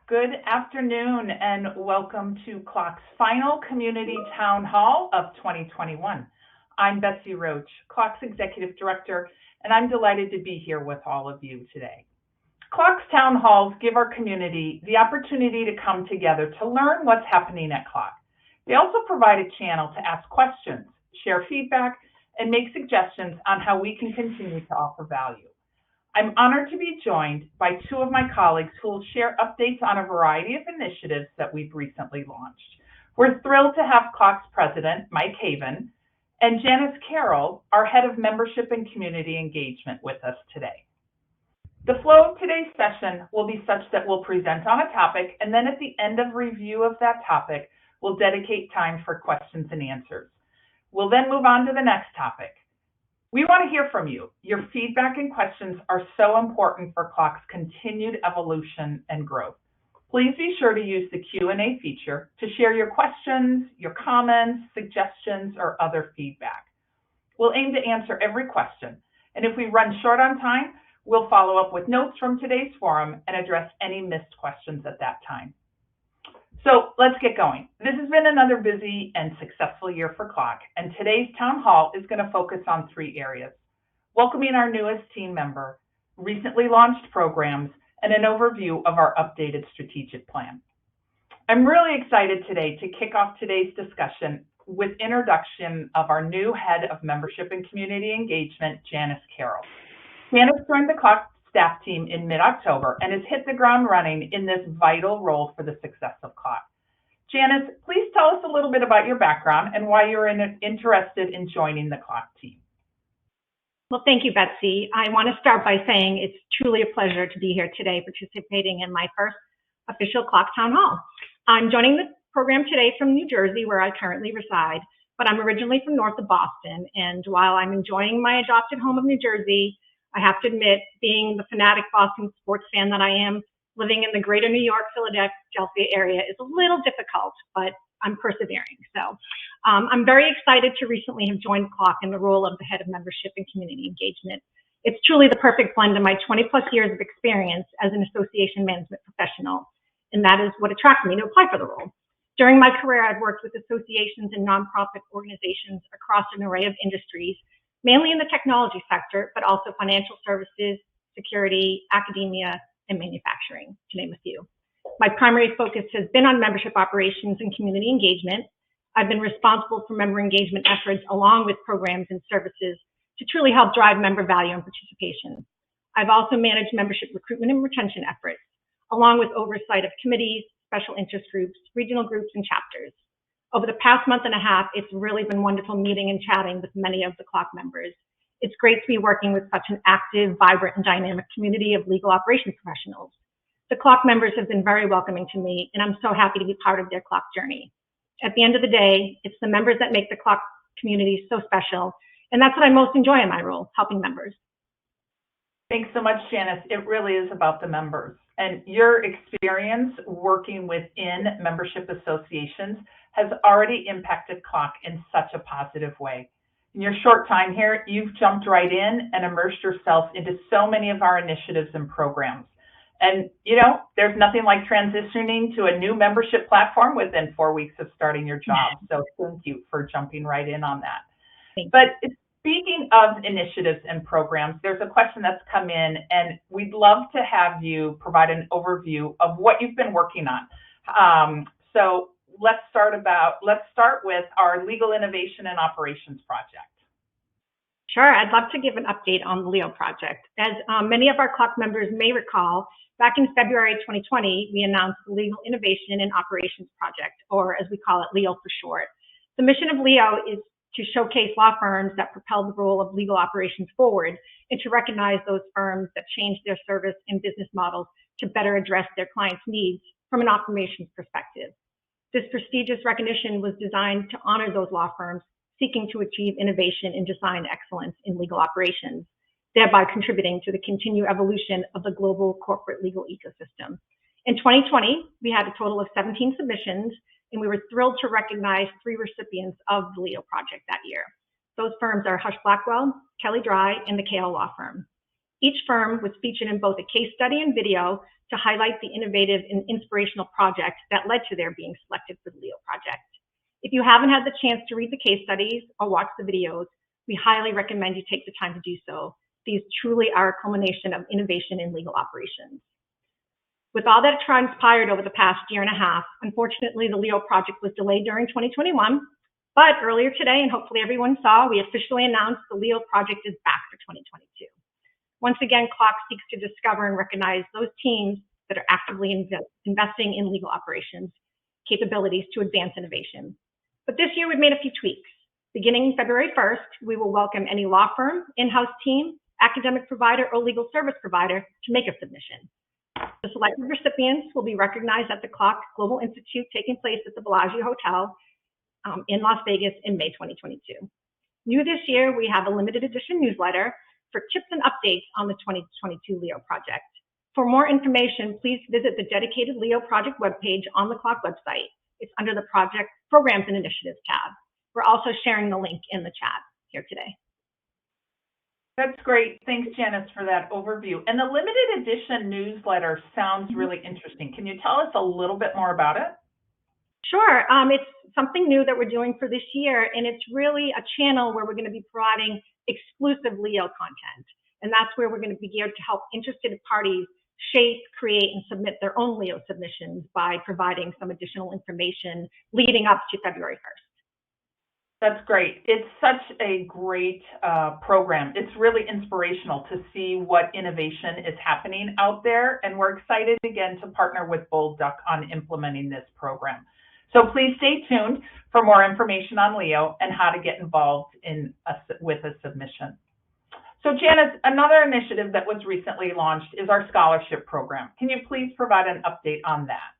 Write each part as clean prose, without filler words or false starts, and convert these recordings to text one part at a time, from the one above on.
Good afternoon and welcome to CLOC's final Community Town Hall of 2021. I'm Betsy Roach, CLOC's Executive Director, and I'm delighted to be here with all of you today. CLOC's Town Halls give our community the opportunity to come together to learn what's happening at CLOC. They also provide a channel to ask questions, share feedback, and make suggestions on how we can continue to offer value. I'm honored to be joined by two of my colleagues who will share updates on a variety of initiatives that we've recently launched. We're thrilled to have CLOC's President, Mike Haven, and Janice Carroll, our Head of Membership and Community Engagement, with us today. The flow of today's session will be such that we'll present on a topic, and then at the end of review of that topic, we'll dedicate time for questions and answers. We'll then move on to the next topic. We want to hear from you. Your feedback and questions are so important for CLOC's continued evolution and growth. Please be sure to use the Q&A feature to share your questions, your comments, suggestions, or other feedback. We'll aim to answer every question, and if we run short on time, we'll follow up with notes from today's forum and address any missed questions at that time. So let's get going. This has been another busy and successful year for CLOC, and today's town hall is going to focus on three areas: welcoming our newest team member, recently launched programs, and an overview of our updated strategic plan. I'm really excited today to kick off today's discussion with introduction of our new Head of Membership and Community Engagement, Janice Carroll. Janice joined the CLOC staff team in mid-October and has hit the ground running in this vital role for the success of CLOC. Janice, please tell us a little bit about your background and why you're interested in joining the CLOC team. Well, thank you, Betsy. I want to start by saying it's truly a pleasure to be here today participating in my first official CLOC Town Hall. I'm joining the program today from New Jersey, where I currently reside, but I'm originally from north of Boston, and while I'm enjoying my adopted home of New Jersey, I have to admit, being the fanatic Boston sports fan that I am, living in the greater New York, Philadelphia area is a little difficult, but I'm persevering. So I'm very excited to recently have joined CLOC in the role of the Head of Membership and Community Engagement. It's truly the perfect blend of my 20 plus years of experience as an association management professional, and that is what attracted me to apply for the role. During my career, I've worked with associations and nonprofit organizations across an array of industries, mainly in the technology sector, but also financial services, security, academia, and manufacturing, to name a few. My primary focus has been on membership operations and community engagement. I've been responsible for member engagement efforts along with programs and services to truly help drive member value and participation. I've also managed membership recruitment and retention efforts, along with oversight of committees, special interest groups, regional groups, and chapters. Over the past month and a half, it's really been wonderful meeting and chatting with many of the CLOC members. It's great to be working with such an active, vibrant, and dynamic community of legal operations professionals. The CLOC members have been very welcoming to me, and I'm so happy to be part of their CLOC journey. At the end of the day, it's the members that make the CLOC community so special, and that's what I most enjoy in my role, helping members. Thanks so much, Janice. It really is about the members. And your experience working within membership associations has already impacted CLOC in such a positive way. In your short time here, you've jumped right in and immersed yourself into so many of our initiatives and programs. And, you know, there's nothing like transitioning to a new membership platform within 4 weeks of starting your job. So thank you for jumping right in on that. But speaking of initiatives and programs, there's a question that's come in, and we'd love to have you provide an overview of what you've been working on. So let's start with our Legal Innovation and Operations Project. Sure, I'd love to give an update on the LEO project. As many of our CLOC members may recall, back in February 2020, we announced the Legal Innovation and Operations Project, or as we call it, LEO for short. The mission of LEO is to showcase law firms that propel the role of legal operations forward and to recognize those firms that change their service and business models to better address their clients' needs from an operations perspective. This prestigious recognition was designed to honor those law firms seeking to achieve innovation and design excellence in legal operations, thereby contributing to the continued evolution of the global corporate legal ecosystem. In 2020, we had a total of 17 submissions, and we were thrilled to recognize 3 recipients of the LEO project that year. Those firms are Hush Blackwell, Kelly Dry, and the KL Law Firm. Each firm was featured in both a case study and video to highlight the innovative and inspirational projects that led to their being selected for the LEO project. If you haven't had the chance to read the case studies or watch the videos, we highly recommend you take the time to do so. These truly are a culmination of innovation in legal operations. With all that transpired over the past year and a half, unfortunately, the LEO project was delayed during 2021, but earlier today, and hopefully everyone saw, we officially announced the LEO project is back for 2022. Once again, CLOC seeks to discover and recognize those teams that are actively investing in legal operations capabilities to advance innovation. But this year, we've made a few tweaks. Beginning February 1st, we will welcome any law firm, in-house team, academic provider, or legal service provider to make a submission. The selected recipients will be recognized at the CLOC Global Institute taking place at the Bellagio Hotel in Las Vegas in May 2022. New this year, we have a limited edition newsletter for tips and updates on the 2022 LEO project. For more information, please visit the dedicated LEO project webpage on the CLOC website. It's under the Project Programs and Initiatives tab. We're also sharing the link in the chat here today. That's great. Thanks, Janice, for that overview. And the limited edition newsletter sounds really interesting. Can you tell us a little bit more about it? Sure. It's something new that we're doing for this year, and it's really a channel where we're going to be providing exclusive LEO content. And that's where we're going to be geared to help interested parties shape, create, and submit their own LEO submissions by providing some additional information leading up to February 1st. That's great. It's such a great program. It's really inspirational to see what innovation is happening out there, and we're excited again to partner with Bold Duck on implementing this program. So please stay tuned for more information on LEO and how to get involved with a submission. So Janice, another initiative that was recently launched is our scholarship program. Can you please provide an update on that?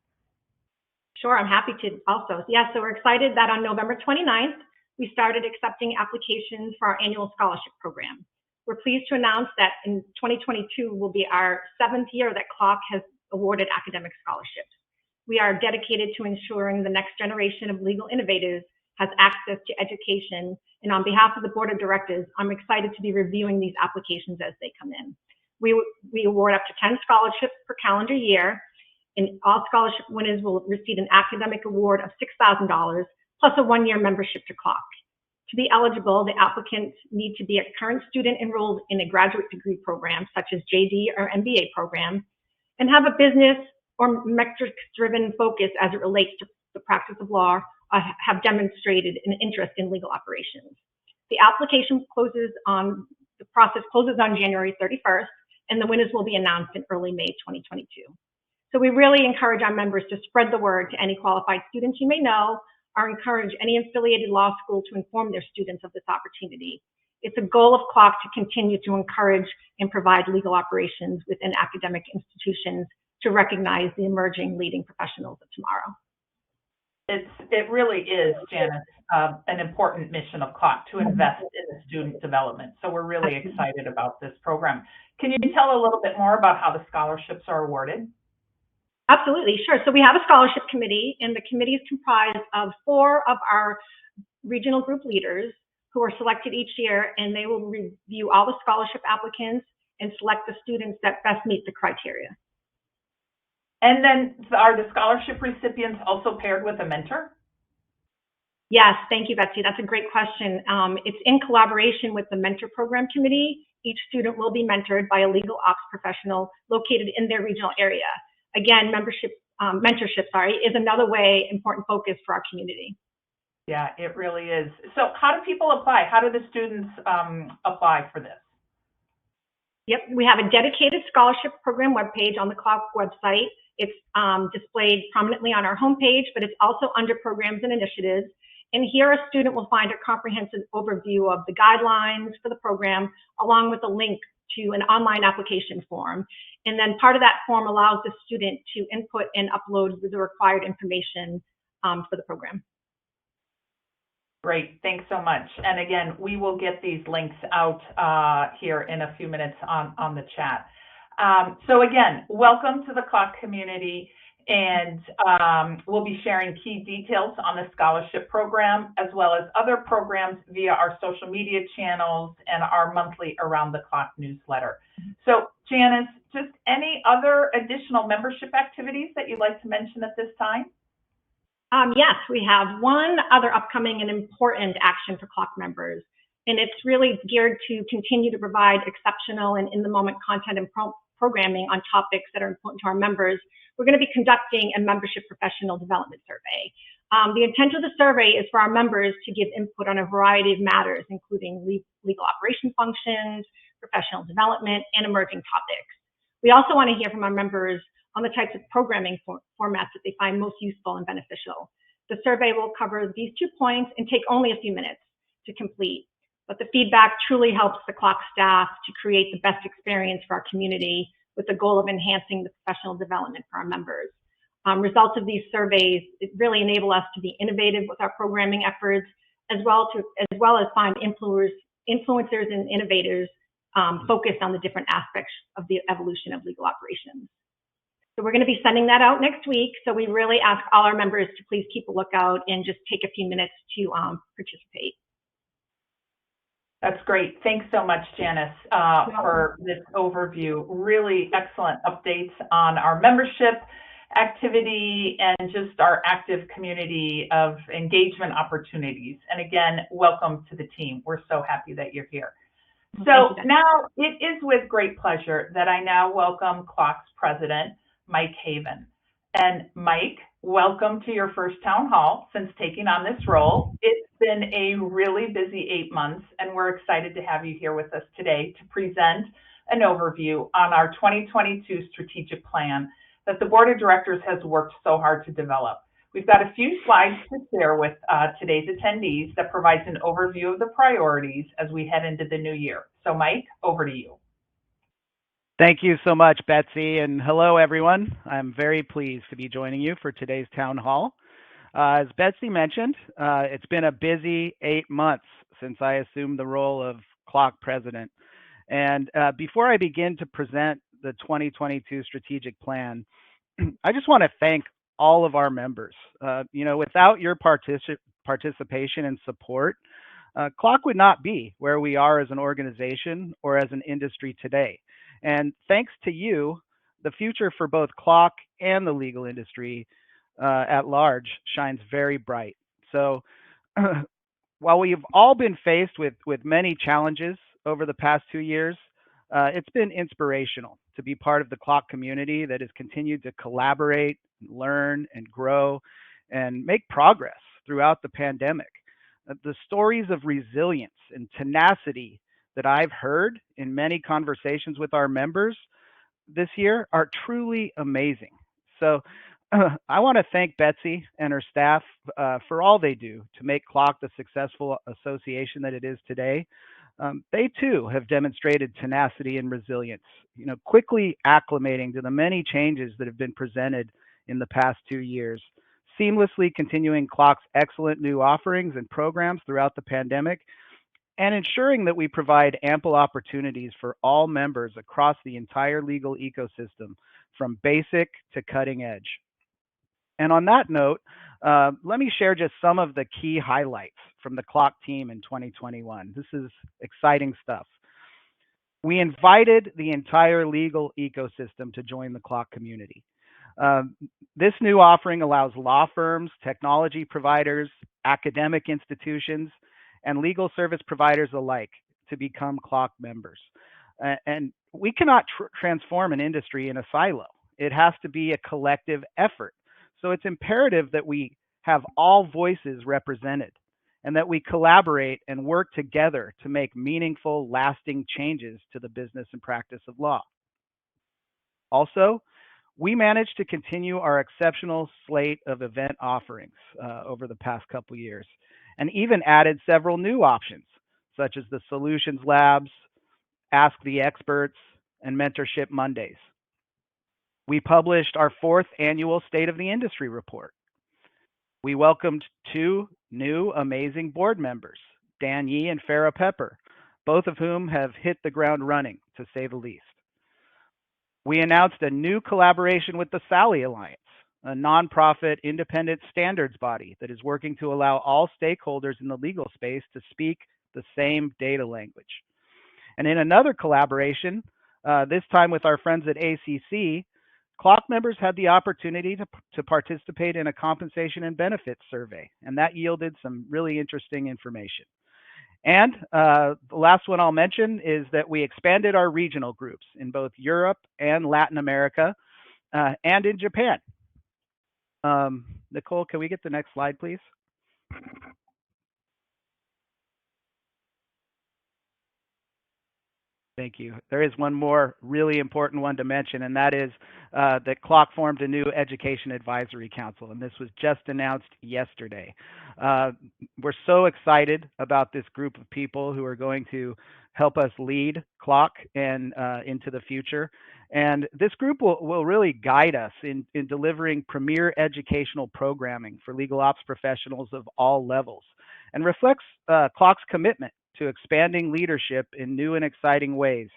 Sure, I'm happy to also. Yeah, so we're excited that on November 29th, we started accepting applications for our annual scholarship program. We're pleased to announce that in 2022 will be our 7th year that CLOC has awarded academic scholarships. We are dedicated to ensuring the next generation of legal innovators has access to education, and on behalf of the board of directors, I'm excited to be reviewing these applications as they come in. We award up to 10 scholarships per calendar year, and all scholarship winners will receive an academic award of $6,000 plus a 1-year membership to CLOC. To be eligible, the applicants need to be a current student enrolled in a graduate degree program, such as JD or MBA program, and have a business or metrics-driven focus as it relates to the practice of law, have demonstrated an interest in legal operations. The application the process closes on January 31st, and the winners will be announced in early May 2022. So we really encourage our members to spread the word to any qualified students you may know, or encourage any affiliated law school to inform their students of this opportunity. It's a goal of CLOC to continue to encourage and provide legal operations within academic institutions to recognize the emerging leading professionals of tomorrow. It really is, Janice, an important mission of CLOC to invest in the student development. So we're really excited about this program. Can you tell a little bit more about how the scholarships are awarded? Absolutely, sure. So we have a scholarship committee, and the committee is comprised of 4 of our regional group leaders who are selected each year, and they will review all the scholarship applicants and select the students that best meet the criteria. And then are the scholarship recipients also paired with a mentor? Yes, thank you, Betsy. That's a great question. It's in collaboration with the mentor program committee. Each student will be mentored by a legal ops professional located in their regional area. Again, mentorship is another important focus for our community. Yeah, it really is. So how do people apply? How do the students apply for this? Yep, we have a dedicated scholarship program webpage on the CLOC website. It's displayed prominently on our homepage, but it's also under programs and initiatives. And here a student will find a comprehensive overview of the guidelines for the program, along with a link to an online application form. And then part of that form allows the student to input and upload the required information for the program. Great, thanks so much. And again, we will get these links out here in a few minutes on the chat. So again, welcome to the CLOC community, and we'll be sharing key details on the scholarship program as well as other programs via our social media channels and our monthly Around the Clock newsletter. So Janice, just any other additional membership activities that you'd like to mention at this time? Yes, we have one other upcoming and important action for CLOC members, and it's really geared to continue to provide exceptional and in-the-moment content and programming on topics that are important to our members. We're going to be conducting a membership professional development survey. The intent of the survey is for our members to give input on a variety of matters, including legal operation functions, professional development, and emerging topics. We also want to hear from our members on the types of programming formats that they find most useful and beneficial. The survey will cover these 2 points and take only a few minutes to complete, but the feedback truly helps the CLOC staff to create the best experience for our community with the goal of enhancing the professional development for our members. Results of these surveys really enable us to be innovative with our programming efforts, as well as find influencers and innovators focused on the different aspects of the evolution of legal operations. So we're going to be sending that out next week. So we really ask all our members to please keep a lookout and just take a few minutes to participate. That's great. Thanks so much, Janice, for this overview. Really excellent updates on our membership activity and just our active community of engagement opportunities. And again, welcome to the team. We're so happy that you're here. So now it is with great pleasure that I now welcome CLOC's president, Mike Haven. And Mike, welcome to your first town hall since taking on this role. It's been a really busy 8 months, and we're excited to have you here with us today to present an overview on our 2022 strategic plan that the board of directors has worked so hard to develop. We've got a few slides to share with today's attendees that provides an overview of the priorities as we head into the new year. So Mike, over to you. Thank you so much, Betsy, and hello, everyone. I'm very pleased to be joining you for today's town hall. As Betsy mentioned, it's been a busy 8 months since I assumed the role of CLOC president. And before I begin to present the 2022 strategic plan, I just want to thank all of our members. Without your participation and support, CLOC would not be where we are as an organization or as an industry today. And thanks to you, the future for both CLOC and the legal industry at large shines very bright. So while we've all been faced with many challenges over the past 2 years, it's been inspirational to be part of the CLOC community that has continued to collaborate, learn, and grow, and make progress throughout the pandemic. The stories of resilience and tenacity that I've heard in many conversations with our members this year are truly amazing. So I want to thank Betsy and her staff for all they do to make CLOC the successful association that it is today. They too have demonstrated tenacity and resilience, quickly acclimating to the many changes that have been presented in the past 2 years, seamlessly continuing CLOC's excellent new offerings and programs throughout the pandemic, and ensuring that we provide ample opportunities for all members across the entire legal ecosystem, from basic to cutting edge. And on that note, let me share just some of the key highlights from the CLOC team in 2021. This is exciting stuff. We invited the entire legal ecosystem to join the CLOC community. This new offering allows law firms, technology providers, academic institutions, and legal service providers alike to become CLOC members. And we cannot transform an industry in a silo. It has to be a collective effort. So it's imperative that we have all voices represented and that we collaborate and work together to make meaningful, lasting changes to the business and practice of law. Also, we managed to continue our exceptional slate of event offerings over the past couple years, and even added several new options, such as the Solutions Labs, Ask the Experts, and Mentorship Mondays. We published our 4th annual State of the Industry report. We welcomed 2 new amazing board members, Dan Yee and Farrah Pepper, both of whom have hit the ground running, to say the least. We announced a new collaboration with the Sally Alliance, a nonprofit independent standards body that is working to allow all stakeholders in the legal space to speak the same data language. And in another collaboration, this time with our friends at ACC, CLOC members had the opportunity to participate in a compensation and benefits survey, and that yielded some really interesting information. And the last one I'll mention is that we expanded our regional groups in both Europe and Latin America and in Japan. Nicole, can we get the next slide, please? Thank you. There is one more really important one to mention, and that is that CLOC formed a new Education Advisory Council, and this was just announced yesterday. We're so excited about this group of people who are going to help us lead CLOC and into the future. And this group will really guide us in delivering premier educational programming for legal ops professionals of all levels, and reflects CLOC's commitment to expanding leadership in new and exciting ways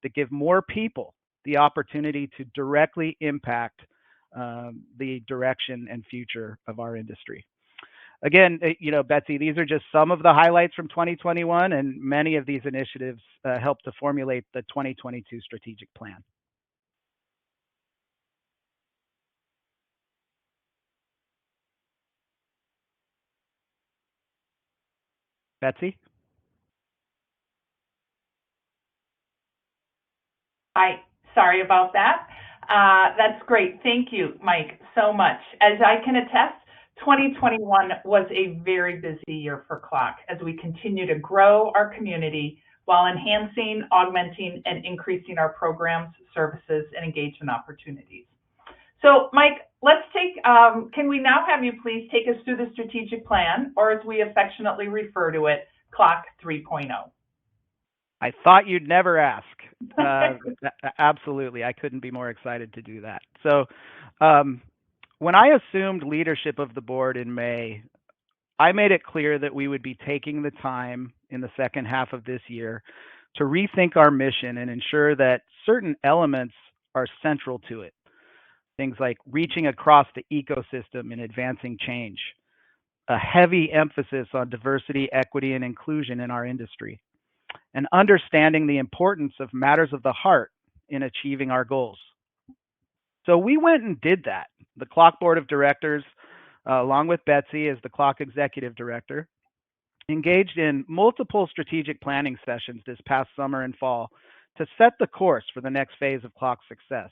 that give more people the opportunity to directly impact the direction and future of our industry. Again, Betsy, these are just some of the highlights from 2021, and many of these initiatives helped to formulate the 2022 strategic plan. Betsy? Hi, sorry about that. That's great. Thank you, Mike, so much. As I can attest, 2021 was a very busy year for CLOC as we continue to grow our community while enhancing, augmenting, and increasing our programs, services, and engagement opportunities. So, Mike, can we now have you please take us through the strategic plan, or as we affectionately refer to it, CLOC 3.0? I thought you'd never ask. Absolutely. I couldn't be more excited to do that. So when I assumed leadership of the board in May, I made it clear that we would be taking the time in the second half of this year to rethink our mission and ensure that certain elements are central to it. Things like reaching across the ecosystem and advancing change, a heavy emphasis on diversity, equity, and inclusion in our industry, and understanding the importance of matters of the heart in achieving our goals. So we went and did that. The CLOC Board of Directors, along with Betsy as the CLOC Executive Director, engaged in multiple strategic planning sessions this past summer and fall to set the course for the next phase of CLOC's success.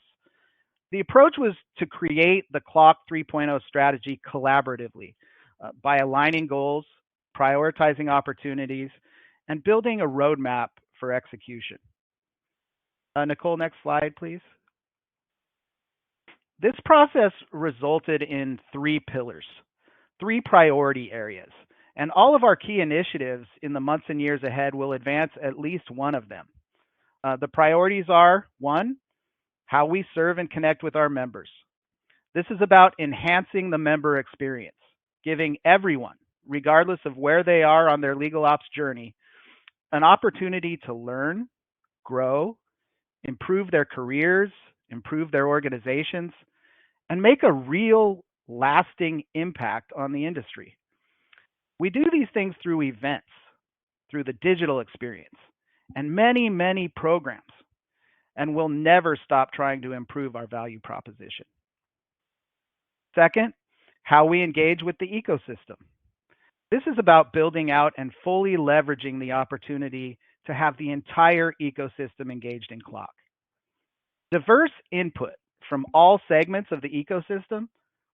The approach was to create the CLOC 3.0 strategy collaboratively by aligning goals, prioritizing opportunities, and building a roadmap for execution. Nicole, next slide, please. This process resulted in 3 pillars, 3 priority areas, and all of our key initiatives in the months and years ahead will advance at least one of them. The priorities are, 1, how we serve and connect with our members. This is about enhancing the member experience, giving everyone, regardless of where they are on their legal ops journey, an opportunity to learn, grow, improve their careers, improve their organizations, and make a real lasting impact on the industry. We do these things through events, through the digital experience, and many, many programs, and we'll never stop trying to improve our value proposition. Second, how we engage with the ecosystem. This is about building out and fully leveraging the opportunity to have the entire ecosystem engaged in CLOC. Diverse input from all segments of the ecosystem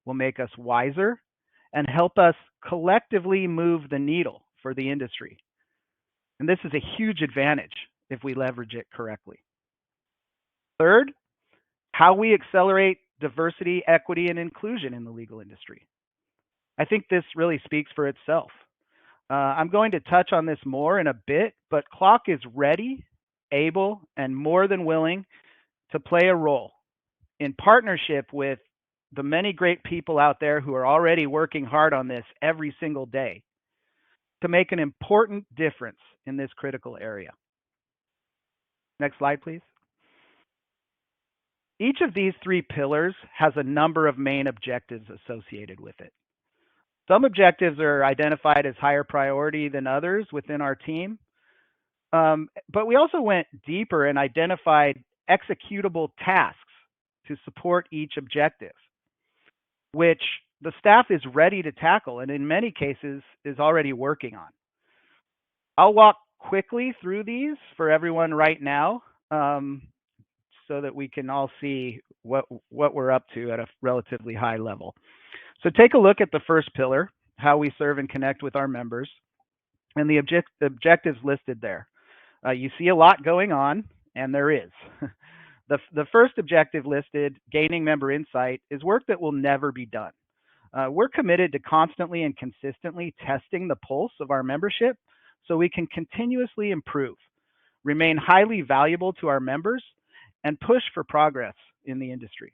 will make us wiser and help us collectively move the needle for the industry. And this is a huge advantage if we leverage it correctly. Third, how we accelerate diversity, equity, and inclusion in the legal industry. I think this really speaks for itself. I'm going to touch on this more in a bit, but CLOC is ready, able, and more than willing to play a role in partnership with the many great people out there who are already working hard on this every single day to make an important difference in this critical area. Next slide, please. Each of these 3 pillars has a number of main objectives associated with it. Some objectives are identified as higher priority than others within our team, but we also went deeper and identified executable tasks to support each objective, which the staff is ready to tackle and in many cases is already working on. I'll walk quickly through these for everyone right now, so that we can all see what we're up to at a relatively high level. So take a look at the first pillar, how we serve and connect with our members, and the objectives listed there. You see a lot going on, and there is. The first objective listed, gaining member insight, is work that will never be done. We're committed to constantly and consistently testing the pulse of our membership so we can continuously improve, remain highly valuable to our members, and push for progress in the industry.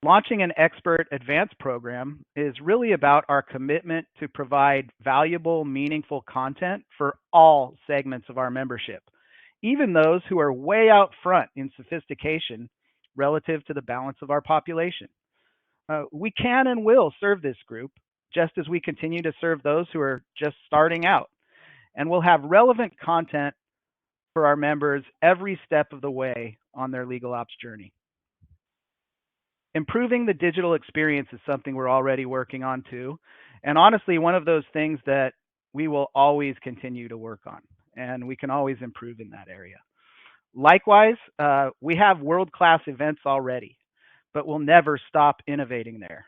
Launching an expert advanced program is really about our commitment to provide valuable, meaningful content for all segments of our membership, even those who are way out front in sophistication relative to the balance of our population. We can and will serve this group just as we continue to serve those who are just starting out, and we'll have relevant content for our members every step of the way on their legal ops journey. Improving the digital experience is something we're already working on too, and honestly, one of those things that we will always continue to work on, and we can always improve in that area. Likewise, we have world-class events already, but we'll never stop innovating there.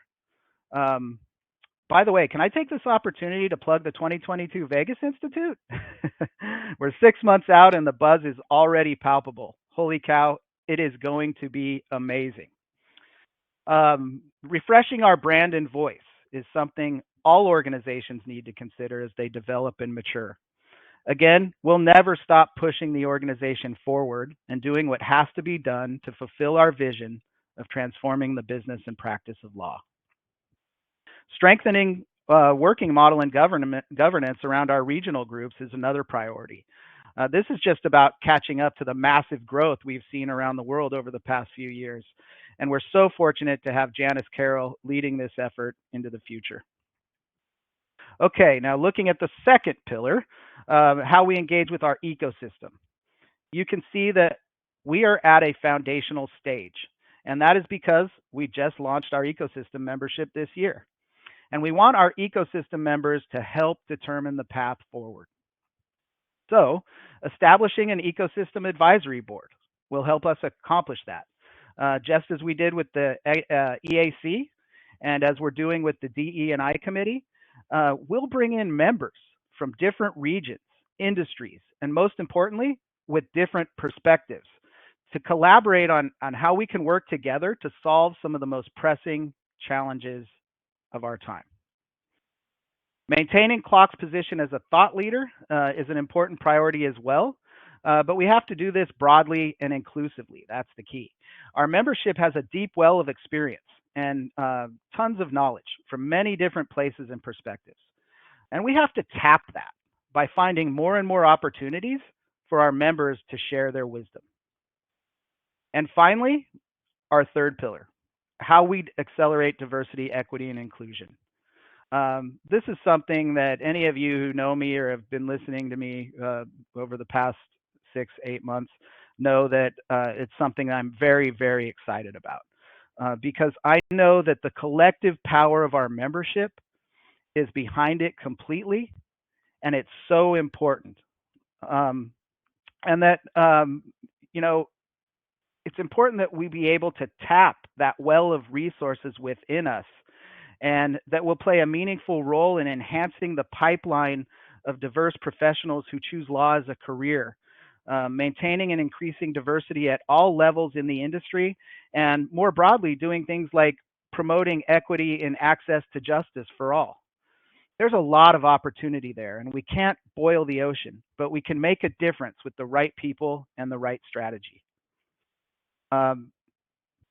By the way, can I take this opportunity to plug the 2022 Vegas Institute? We're 6 months out and the buzz is already palpable. Holy cow, it is going to be amazing. Refreshing our brand and voice is something all organizations need to consider as they develop and mature. Again, we'll never stop pushing the organization forward and doing what has to be done to fulfill our vision of transforming the business and practice of law. Strengthening working model and governance around our regional groups is another priority. This is just about catching up to the massive growth we've seen around the world over the past few years. And we're so fortunate to have Janice Carroll leading this effort into the future. Okay, now looking at the second pillar, how we engage with our ecosystem. You can see that we are at a foundational stage, and that is because we just launched our ecosystem membership this year. And we want our ecosystem members to help determine the path forward. So, establishing an ecosystem advisory board will help us accomplish that, just as we did with the EAC and as we're doing with the DE&I committee. We'll bring in members from different regions, industries, and most importantly, with different perspectives to collaborate on how we can work together to solve some of the most pressing challenges of our time. Maintaining CLOC's position as a thought leader is an important priority as well, but we have to do this broadly and inclusively. That's the key. Our membership has a deep well of experience and tons of knowledge from many different places and perspectives. And we have to tap that by finding more and more opportunities for our members to share their wisdom. And finally, our third pillar, how we accelerate diversity, equity, and inclusion. This is something that any of you who know me or have been listening to me over the past 6-8 months know that it's something I'm very, very excited about because I know that the collective power of our membership is behind it completely, and it's so important. And that, it's important that we be able to tap that well of resources within us, and that will play a meaningful role in enhancing the pipeline of diverse professionals who choose law as a career, maintaining and increasing diversity at all levels in the industry, and more broadly, doing things like promoting equity and access to justice for all. There's a lot of opportunity there, and we can't boil the ocean, but we can make a difference with the right people and the right strategy.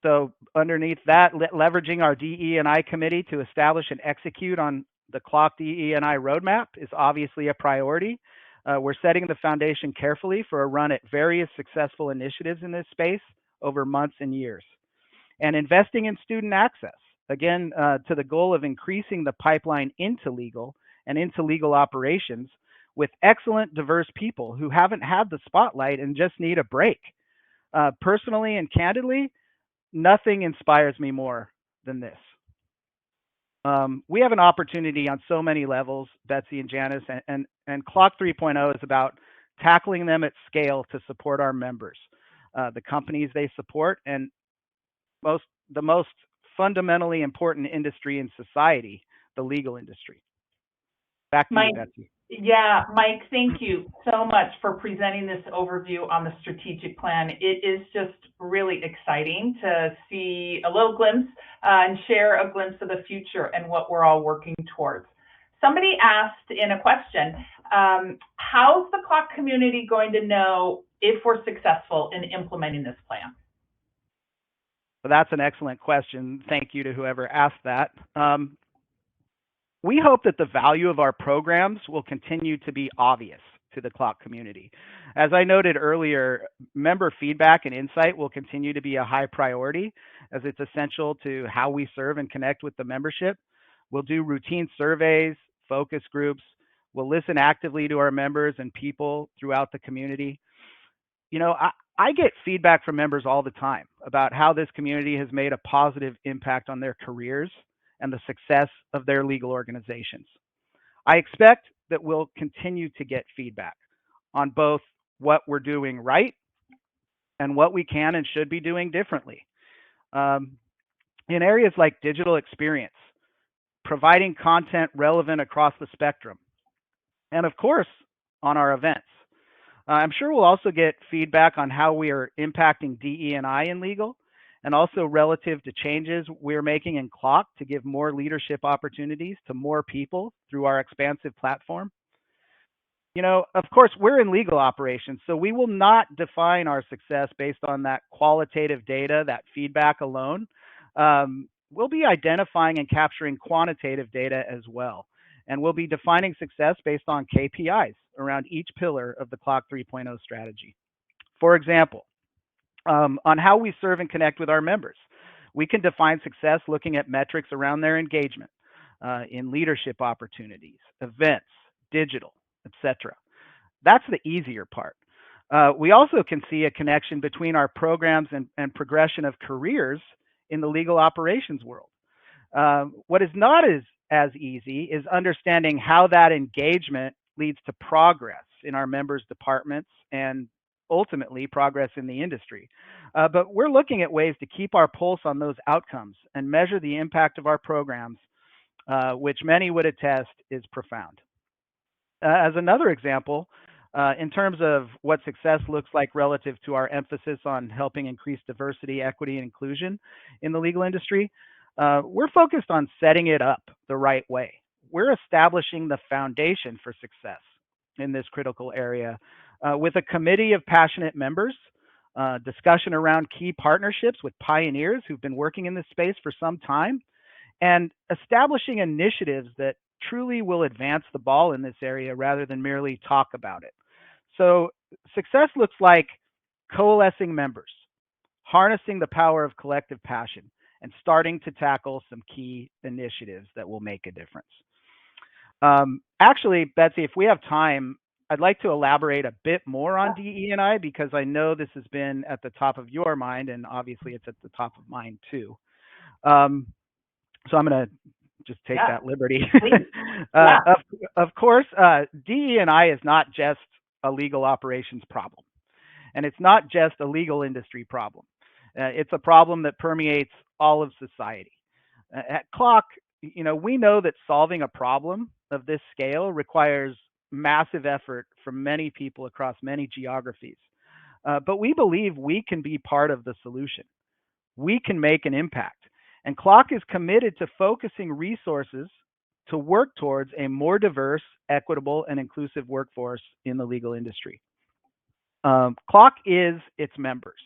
So underneath that, leveraging our DE&I committee to establish and execute on the CLOC DE&I roadmap is obviously a priority. We're setting the foundation carefully for a run at various successful initiatives in this space over months and years. And investing in student access, again, to the goal of increasing the pipeline into legal and into legal operations with excellent, diverse people who haven't had the spotlight and just need a break. Personally and candidly, nothing inspires me more than this. We have an opportunity on so many levels, Betsy and Janice, and CLOC 3.0 is about tackling them at scale to support our members, the companies they support, and the most fundamentally important industry in society, the legal industry. Back to you, Mike, Betsy. yeah, Mike, thank you so much for presenting this overview on the strategic plan. It is just really exciting to see a little glimpse and share a glimpse of the future and what we're all working towards. Somebody asked in a question, how's the CLOC community going to know if we're successful in implementing this plan? Well, that's an excellent question. Thank you to whoever asked that. We hope that the value of our programs will continue to be obvious to the CLOC community. As I noted earlier, member feedback and insight will continue to be a high priority as it's essential to how we serve and connect with the membership. We'll do routine surveys, focus groups. We'll listen actively to our members and people throughout the community. You know, I get feedback from members all the time about how this community has made a positive impact on their careers and the success of their legal organizations. I expect that we'll continue to get feedback on both what we're doing right and what we can and should be doing differently. In areas like digital experience, providing content relevant across the spectrum, and of course, on our events. I'm sure we'll also get feedback on how we are impacting DE&I in legal, and also relative to changes we're making in CLOC to give more leadership opportunities to more people through our expansive platform. You know, of course, we're in legal operations, so we will not define our success based on that qualitative data, that feedback alone. We'll be identifying and capturing quantitative data as well. And we'll be defining success based on KPIs around each pillar of the CLOC 3.0 strategy. For example, on how we serve and connect with our members, we can define success looking at metrics around their engagement in leadership opportunities, events, digital, etc. That's the easier part. We also can see a connection between our programs and progression of careers in the legal operations world. What is not as easy is understanding how that engagement leads to progress in our members' departments and ultimately progress in the industry. But we're looking at ways to keep our pulse on those outcomes and measure the impact of our programs, which many would attest is profound. As another example, in terms of what success looks like relative to our emphasis on helping increase diversity, equity, and inclusion in the legal industry, we're focused on setting it up the right way. We're establishing the foundation for success in this critical area with a committee of passionate members, discussion around key partnerships with pioneers who've been working in this space for some time, and establishing initiatives that truly will advance the ball in this area rather than merely talk about it. So success looks like coalescing members, harnessing the power of collective passion, and starting to tackle some key initiatives that will make a difference. Actually, Betsy, if we have time, I'd like to elaborate a bit more on DE&I because I know this has been at the top of your mind, and obviously it's at the top of mine too. So I'm going to just take that liberty. Of course, DE&I is not just a legal operations problem, and it's not just a legal industry problem. It's a problem that permeates all of society. At CLOC, you know, we know that solving a problem of this scale requires massive effort from many people across many geographies. But we believe we can be part of the solution. We can make an impact. And CLOC is committed to focusing resources to work towards a more diverse, equitable, and inclusive workforce in the legal industry. CLOC is its members.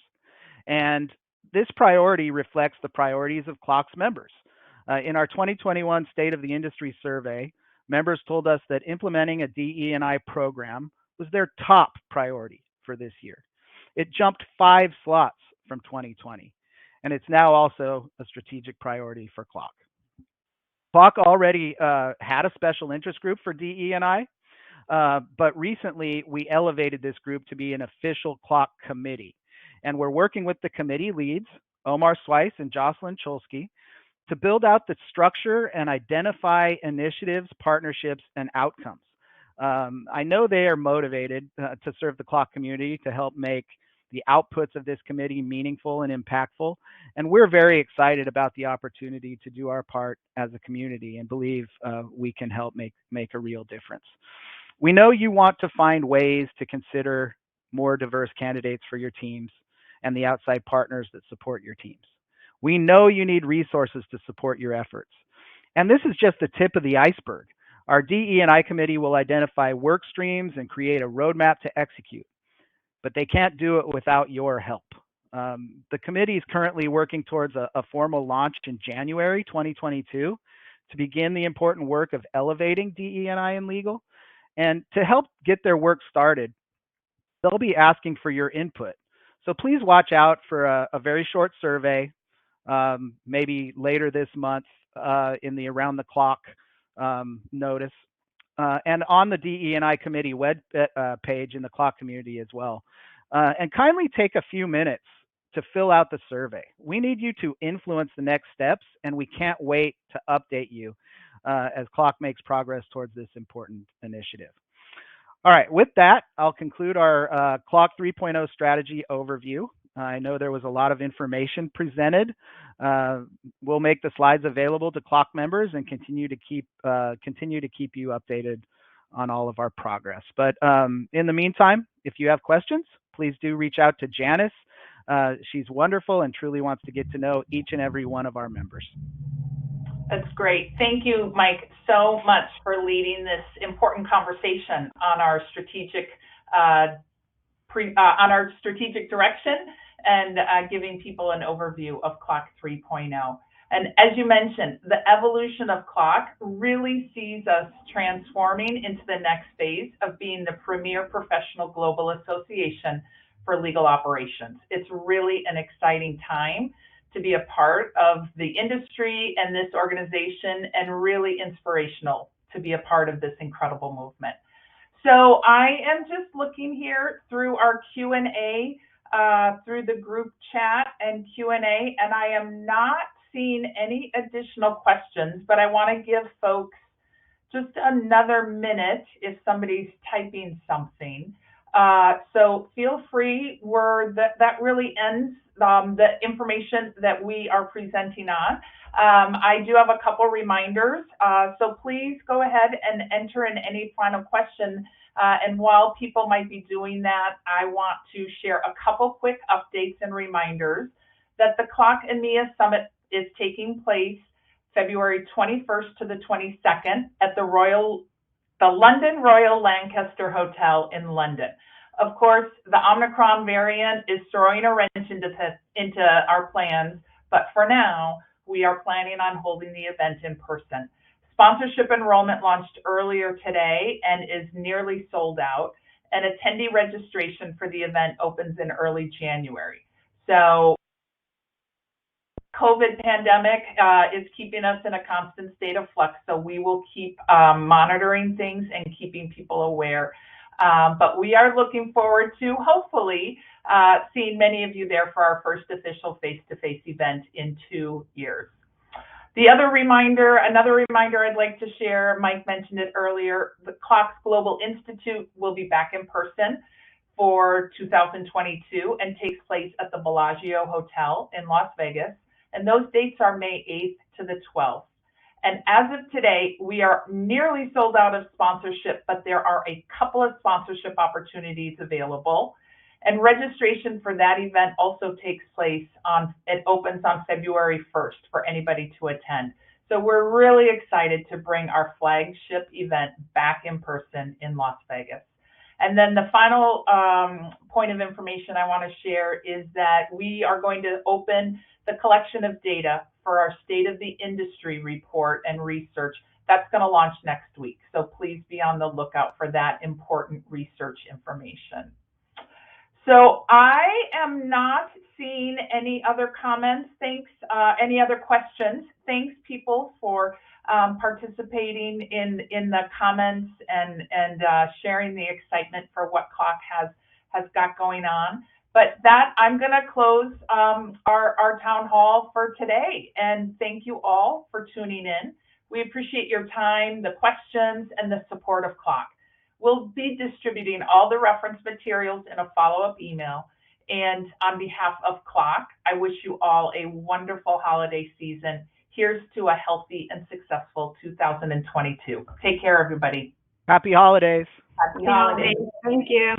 And this priority reflects the priorities of CLOC's members. In our 2021 State of the Industry survey, members told us that implementing a DE&I program was their top priority for this year. It jumped 5 slots from 2020, and it's now also a strategic priority for CLOC. CLOC already had a special interest group for DE&I, but recently we elevated this group to be an official CLOC committee. And we're working with the committee leads, Omar Swice and Jocelyn Cholsky, to build out the structure and identify initiatives, partnerships, and outcomes. I know they are motivated to serve the CLOC community, to help make the outputs of this committee meaningful and impactful. And we're very excited about the opportunity to do our part as a community and believe we can help make a real difference. We know you want to find ways to consider more diverse candidates for your teams and the outside partners that support your teams. We know you need resources to support your efforts. And this is just the tip of the iceberg. Our DE&I committee will identify work streams and create a roadmap to execute, but they can't do it without your help. The committee is currently working towards a formal launch in January 2022 to begin the important work of elevating DE&I and legal. And to help get their work started, they'll be asking for your input. So please watch out for a very short survey, maybe later this month in the Around the Clock notice, and on the DE&I committee web page in the CLOC community as well. And kindly take a few minutes to fill out the survey. We need you to influence the next steps, and we can't wait to update you as CLOC makes progress towards this important initiative. All right, with that, I'll conclude our CLOC 3.0 strategy overview. I know there was a lot of information presented. We'll make the slides available to CLOC members and continue to keep you updated on all of our progress. But in the meantime, if you have questions, please do reach out to Janice. She's wonderful and truly wants to get to know each and every one of our members. That's great. Thank you, Mike, so much for leading this important conversation on our strategic direction and giving people an overview of CLOC 3.0. And as you mentioned, the evolution of CLOC really sees us transforming into the next phase of being the premier professional global association for legal operations. It's really an exciting time to be a part of the industry and this organization, and really inspirational to be a part of this incredible movement. So I am just looking here through our Q&A, through the group chat and Q&A, and I am not seeing any additional questions, but I want to give folks just another minute if somebody's typing something. So feel free. That really ends the information that we are presenting on. I do have a couple reminders, so please go ahead and enter in any final question. And while people might be doing that, I want to share a couple quick updates and reminders that the CLOC EMEA Summit is taking place February 21st to the 22nd at the London Royal Lancaster Hotel in London. Of course, the Omicron variant is throwing a wrench into our plans, but for now, we are planning on holding the event in person. Sponsorship enrollment launched earlier today and is nearly sold out, and attendee registration for the event opens in early January. So COVID pandemic is keeping us in a constant state of flux, so we will keep monitoring things and keeping people aware. But we are looking forward to hopefully seeing many of you there for our first official face-to-face event in 2 years. Another reminder I'd like to share, Mike mentioned it earlier, the CLOC's Global Institute will be back in person for 2022 and takes place at the Bellagio Hotel in Las Vegas. And those dates are May 8th to the 12th. And as of today, we are nearly sold out of sponsorship, but there are a couple of sponsorship opportunities available. And registration for that event also takes place it opens on February 1st for anybody to attend. So we're really excited to bring our flagship event back in person in Las Vegas. And then the final point of information I want to share is that we are going to open the collection of data for our State of the Industry report and research. That's going to launch next week. So please be on the lookout for that important research information. So I am not seeing any other comments. Thanks. Any other questions? Thanks, people, for participating in the comments and sharing the excitement for what CLOC has got going on. But that, I'm going to close our town hall for today. And thank you all for tuning in. We appreciate your time, the questions, and the support of CLOC. We'll be distributing all the reference materials in a follow-up email. And on behalf of CLOC, I wish you all a wonderful holiday season. Here's to a healthy and successful 2022. Take care, everybody. Happy holidays. Happy holidays. Thank you.